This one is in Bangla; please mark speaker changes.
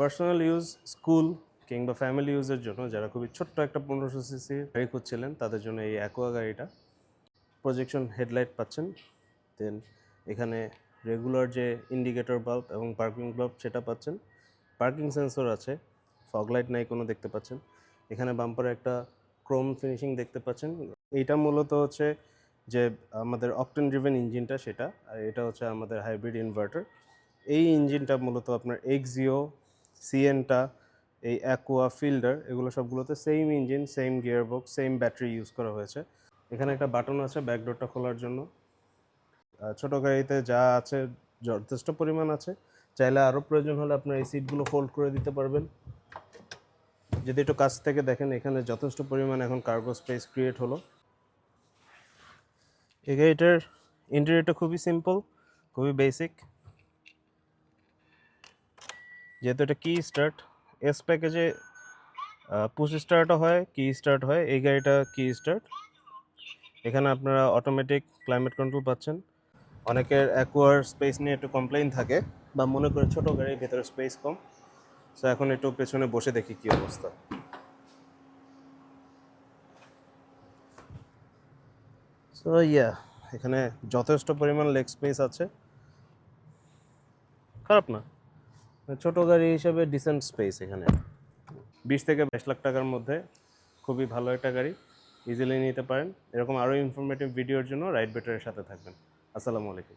Speaker 1: পার্সোনাল ইউজ, স্কুল কিংবা ফ্যামিলি ইউজের জন্য যারা খুবই ছোট্ট একটা 1500 সিসি গাড়ি খুঁজছিলেন তাদের জন্য এই অ্যাকোয়া গাড়িটা। প্রজেকশন হেডলাইট পাচ্ছেন, দেন এখানে রেগুলার যে ইন্ডিকেটর বাল্ব এবং পার্কিং বাল্ব সেটা পাচ্ছেন, পার্কিং সেন্সর আছে, ফগ লাইট নাই কোনো দেখতে পাচ্ছেন। এখানে বাম্পারে একটা ক্রোম ফিনিশিং দেখতে পাচ্ছেন। এইটা মূলত হচ্ছে যে আমাদের অকটেন ড্রিভেন ইঞ্জিনটা সেটা, আর এটা হচ্ছে আমাদের হাইব্রিড ইনভার্টার। এই ইঞ্জিনটা মূলত আপনার এক্সিও, সিএনটা, এই অ্যাকোয়া, ফিল্ডার এগুলো সবগুলোতে same engine, same gearbox, same battery use করা হয়েছে। এখানে একটা বাটন আছে ব্যাকডোরটা খোলার জন্য। ছোটো গাড়িতে যা আছে যথেষ্ট পরিমাণ আছে, চাইলে আরও প্রয়োজন হলে আপনার এই সিটগুলো ফোল্ড করে দিতে পারবেন। যদি একটু কাছ থেকে দেখেন এখানে যথেষ্ট পরিমাণ এখন কার্গো স্পেস ক্রিয়েট হলো। এই গাড়িটার ইন্টেরিয়রটা খুবই সিম্পল, খুবই বেসিক। যেহেতু এটা কি স্টার্ট, এস প্যাকেজে পুশ স্টার্টও হয়, কি স্টার্ট হয়, এই গাড়িটা কি স্টার্ট। এখানে আপনারা অটোমেটিক ক্লাইমেট কন্ট্রোল পাচ্ছেন। অনেকের অ্যাকোয়ার স্পেস নিয়ে একটু কমপ্লেইন থাকে বা মনে করে ছোটো গাড়ির ভেতরে স্পেস কম। সো এখন একটু পেছনে বসে দেখি কী অবস্থা। সো এখানে যথেষ্ট পরিমাণ লেগ স্পেস আছে, খারাপ না, ছোটো গাড়ি হিসেবে ডিসেন্ট স্পেস এখানে। 20 থেকে 22 লাখ টাকার মধ্যে খুবই ভালো একটা গাড়ি, ইজিলি নিতে পারেন। এরকম আরও ইনফরমেটিভ ভিডিওর জন্য রাইড বেটারের সাথে থাকবেন। আসসালামু আলাইকুম।